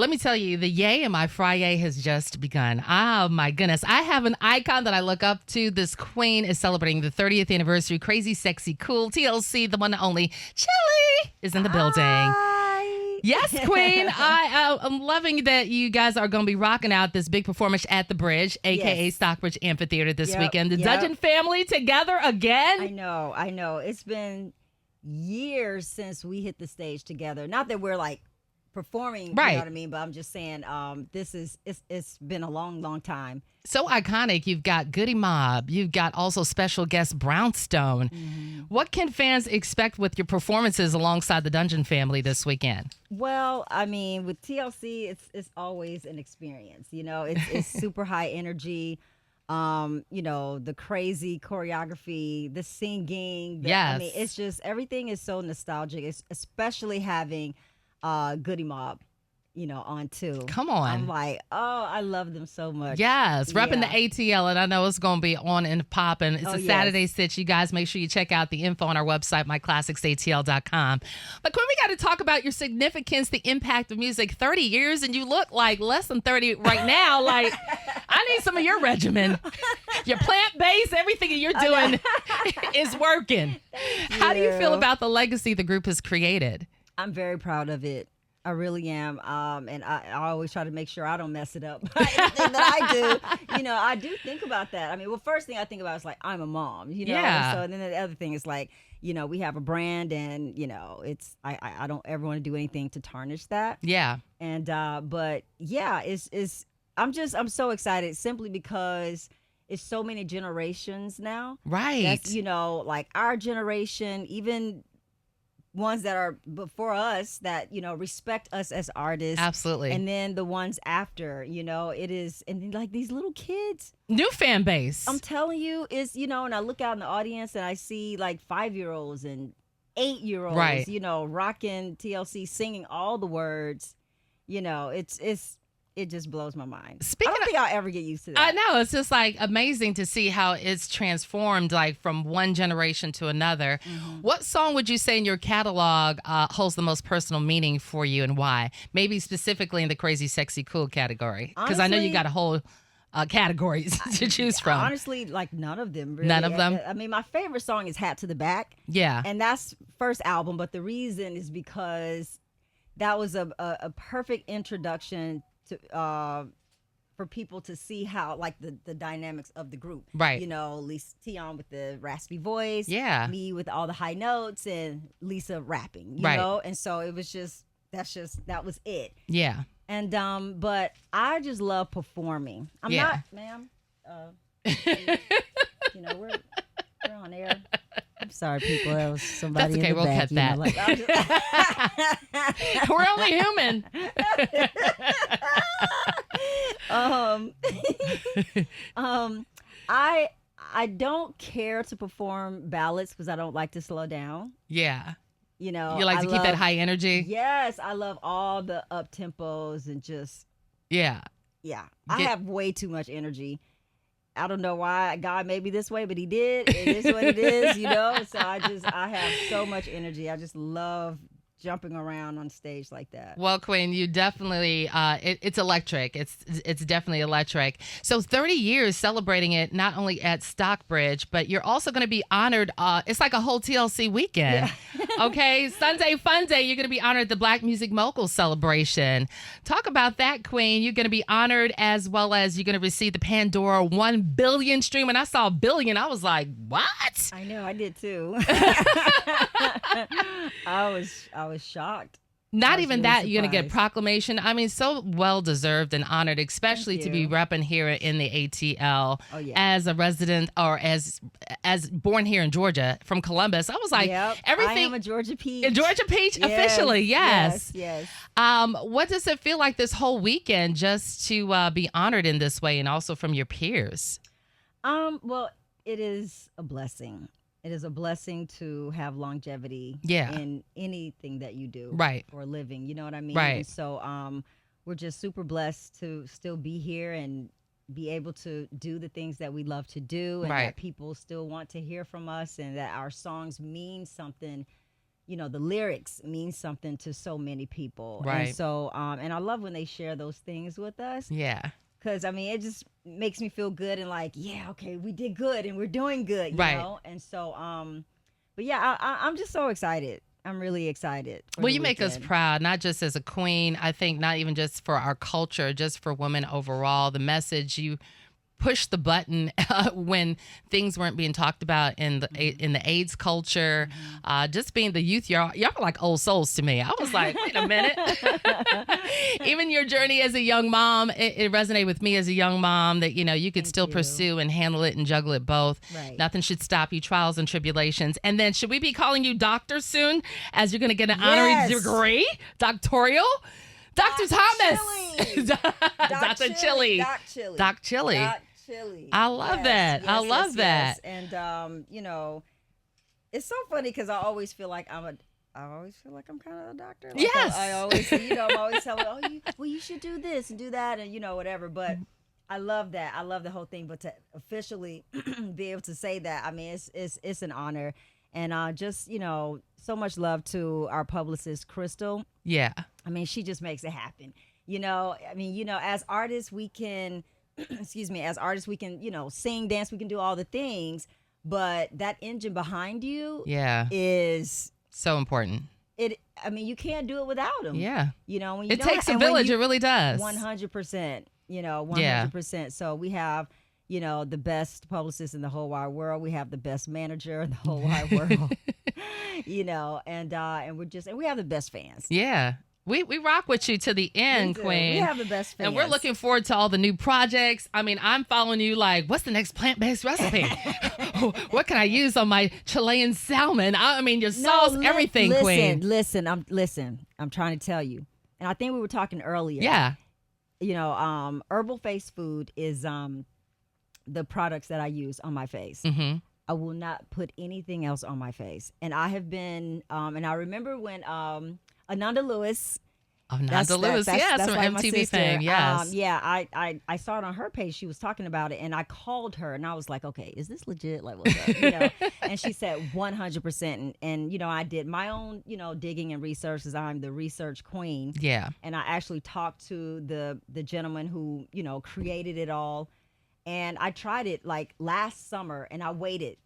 Let me tell you, the yay in my Friday has just begun. Oh, my goodness. I have an icon that I look up to. This queen is celebrating the 30th anniversary. Crazy, sexy, cool. TLC, the one and only Chilli is in the building. Hi. Yes, queen. I'm loving that you guys are going to be rocking out this big performance at the Bridge, a.k.a. Stockbridge Amphitheater this weekend. The Dudgeon family together again. I know. It's been years since we hit the stage together. Not that we're like performing, right? You know what I mean? But I'm just saying, it's been a long time. So iconic. You've got Goody Mob. You've got also special guest Brownstone. Mm-hmm. What can fans expect with your performances alongside the Dudgeon family this weekend? Well, I mean, with TLC, it's always an experience. You know, it's super high energy. You know, the crazy choreography, the singing. Yes. I mean, it's just everything is so nostalgic. It's especially having Goody Mob, you know, on too. Come on. I'm like, oh, I love them so much. Yes, repping the ATL, and I know it's going to be on and popping. It's a Saturday stitch. You guys make sure you check out the info on our website, myclassicsatl.com. But Quinn, we got to talk about your significance, the impact of music. 30 years, and you look like less than 30 right now. Like, I need some of your regimen. Your plant-based, everything that you're doing is working. How do you feel about the legacy the group has created? I'm very proud of it. I really am. And I always try to make sure I don't mess it up. Anything that I do, you know, I do think about that. I mean, well, first thing I think about is like, I'm a mom, you know? Yeah. And then the other thing is like, you know, we have a brand and, you know, it's, I don't ever want to do anything to tarnish that. Yeah. And, but yeah, I'm so excited simply because it's so many generations now. Right. That's, you know, like our generation, even ones that are before us that, you know, respect us as artists. Absolutely. And then the ones after, you know, it is, and then like these little kids. New fan base. I'm telling you, is, you know, and I look out in the audience and I see like 5-year-olds and 8-year-olds, right, you know, rocking TLC, singing all the words. You know, it just blows my mind. I don't think I'll ever get used to that. I know. It's just like amazing to see how it's transformed like from one generation to another. Mm-hmm. What song would you say in your catalog holds the most personal meaning for you and why? Maybe specifically in the crazy, sexy, cool category. Because I know you got a whole categories to choose from. Honestly, like none of them. Really. None of them? I mean, my favorite song is Hat to the Back. Yeah. And that's first album. But the reason is because that was a perfect introduction for people to see how like the dynamics of the group, right? You know, Lisa Tion with the raspy voice, me with all the high notes, and Lisa rapping, you know. And so it was that was it. Yeah. And but I just love performing. I'm not, ma'am. You know, we're on air. I'm sorry, people. That was somebody. That's okay. In the We'll back, cut that. Know, like, we're only human. I don't care to perform ballads because I don't like to slow down. Yeah. You know, you like to keep that high energy. Yes, I love all the up tempos and just. Yeah. I have way too much energy. I don't know why God made me this way, but he did. It is what it is, you know? So I have so much energy. I just love jumping around on stage like that. Well, Queen, you definitely, it's electric. It's definitely electric. So 30 years celebrating it, not only at Stockbridge, but you're also going to be honored. It's like a whole TLC weekend. Yeah. Okay. Sunday Fun Day, you're going to be honored at the Black Music Mogul Celebration. Talk about that, Queen. You're going to be honored as well as you're going to receive the Pandora 1 billion stream. And I saw a billion. I was like, what? I know. I did too. I was shocked. Not even really that, surprised. you're going to get proclamation. I mean, so well-deserved and honored, especially to be repping here in the ATL as a resident or as born here in Georgia from Columbus. I was like, everything. I am a Georgia Peach. A Georgia Peach, officially, yes. Yes. What does it feel like this whole weekend just to be honored in this way and also from your peers? Well, it is a blessing. It is a blessing to have longevity in anything that you do for a living. You know what I mean? Right. And so we're just super blessed to still be here and be able to do the things that we love to do and that people still want to hear from us and that our songs mean something, the lyrics mean something to so many people. Right. And so, and I love when they share those things with us. Yeah. Because, I mean, it just makes me feel good and like, yeah, okay, we did good and we're doing good, you Right. know? And so, but yeah, I'm just so excited. I'm really excited. Well, you make us proud, not just as a queen. I think not even just for our culture, just for women overall. The message you push the button when things weren't being talked about in the AIDS culture. Just being the youth, y'all are like old souls to me. I was like, wait a minute. Even your journey as a young mom, it resonated with me as a young mom that you could still pursue and handle it and juggle it both. Right. Nothing should stop you, trials and tribulations. And then should we be calling you doctor soon, as you're going to get an honorary degree, doctoral? Dr. Thomas. Dr. Chilli. Doc Chilli. Chilli. I love that. I love that. And it's so funny because I always feel like I'm kind of a doctor. Like Yes. I always, I'm always telling, you should do this and do that and whatever. But I love that. I love the whole thing. But to officially be able to say that, I mean, it's an honor. And just so much love to our publicist, Crystal. Yeah. I mean, she just makes it happen. I mean, as artists, we can. Excuse me, as artists we can sing, dance, we can do all the things, but that engine behind you is so important. I mean, you can't do it without them. Yeah. When you it takes a village. It really does. 100%. 100%. So we have the best publicist in the whole wide world. We have the best manager in the whole wide world. And we have the best fans. Yeah. We rock with you to the end, Queen. We have the best fans. And we're looking forward to all the new projects. I mean, I'm following you like, what's the next plant-based recipe? What can I use on my Chilean salmon? I mean, your sauce, everything, Queen. Listen. I'm trying to tell you. And I think we were talking earlier. Yeah. Herbal face food is the products that I use on my face. Mm-hmm. I will not put anything else on my face. And I have been, and I remember when Ananda Lewis. Yes, from like MTV fame, yes. I saw it on her page. She was talking about it, and I called her, and I was like, okay, is this legit? Like, what's up? And she said 100%. And I did my own, digging and research, as I'm the research queen. Yeah. And I actually talked to the gentleman who, created it all. And I tried it like last summer, and I waited.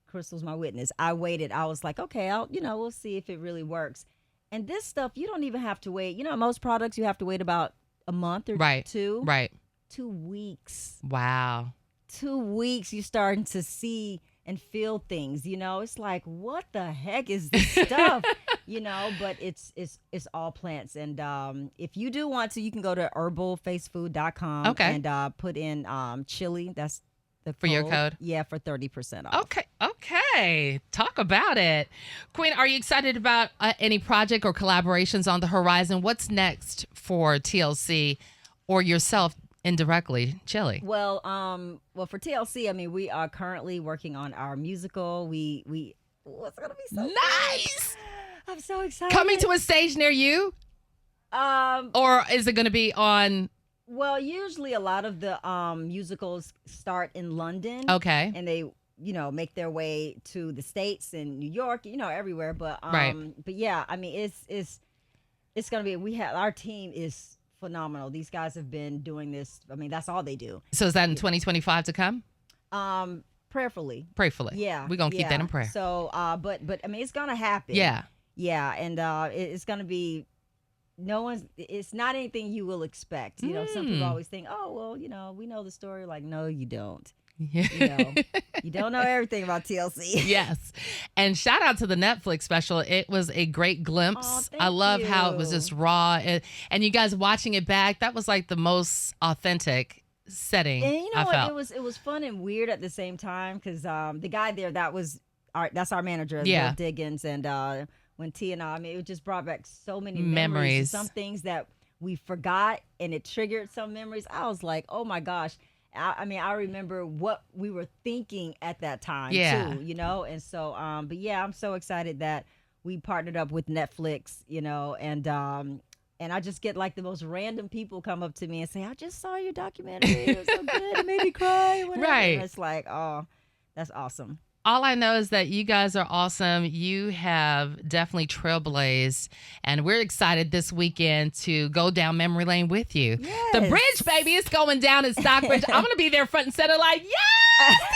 Crystal's my witness. I waited. I was like, okay, we'll see if it really works. And this stuff, you don't even have to wait. Most products you have to wait about a month or two. Right. 2 weeks. Wow. 2 weeks, you're starting to see and feel things. It's like, what the heck is this stuff? But it's all plants. And if you do want to, you can go to herbalfacefood.com. Okay. And put in Chilli. That's the code. For your code? Yeah, for 30% off. Okay. Talk about it. Queen, are you excited about any project or collaborations on the horizon? What's next for TLC or yourself indirectly, Chilli? Well, for TLC, I mean, we are currently working on our musical. What's going to be so nice. Good. I'm so excited. Coming to a stage near you? Or is it going to be on... Well, usually a lot of the musicals start in London. Okay. And they, make their way to the States and New York, everywhere. But but yeah, I mean, it's going to be, our team is phenomenal. These guys have been doing this. I mean, that's all they do. So is that in 2025 to come? Prayerfully. Yeah. We're going to keep that in prayer. So, but I mean, it's going to happen. Yeah. Yeah. And it's going to be, it's not anything you will expect. Some people always think, oh, well, we know the story. Like, no, you don't. You don't know everything about TLC. Yes. And shout out to the Netflix special. It was a great glimpse. I love how it was just raw. And you guys watching it back, that was like the most authentic setting. And I felt. It was fun and weird at the same time because the guy there, that's our manager, yeah. Bill Diggins. And when T and I mean, it just brought back so many memories. Some things that we forgot, and it triggered some memories. I was like, oh my gosh. I mean, I remember what we were thinking at that time too, and so, but yeah, I'm so excited that we partnered up with Netflix, and I just get like the most random people come up to me and say, I just saw your documentary. It was so good. It made me cry. Whatever. Right. And it's like, oh, that's awesome. All I know is that you guys are awesome. You have definitely trailblazed, and we're excited this weekend to go down memory lane with you. Yes. The bridge, baby, is going down at Stockbridge. I'm going to be there front and center like, yes!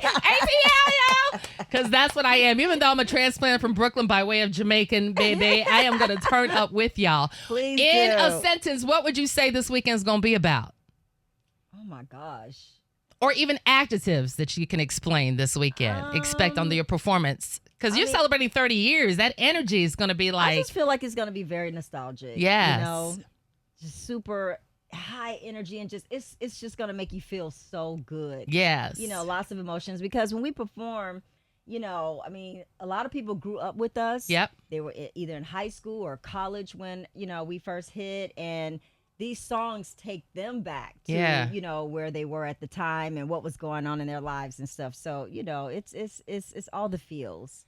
ATL, because that's what I am. Even though I'm a transplant from Brooklyn by way of Jamaican, baby, I am going to turn up with y'all. Please In do. a sentence, what would you say this weekend's going to be about? Oh my gosh. Or even adjectives that you can explain this weekend. Expect on your performance. Because you're celebrating 30 years. That energy is going to be like... I just feel like it's going to be very nostalgic. Yes. You know, just super high energy and just it's just going to make you feel so good. Yes. You know, lots of emotions. Because when we perform, you know, I mean, a lot of people grew up with us. Yep. They were either in high school or college when, you know, we first hit. And these songs take them back to, you know, where they were at the time and what was going on in their lives and stuff. So, you know, it's all the feels.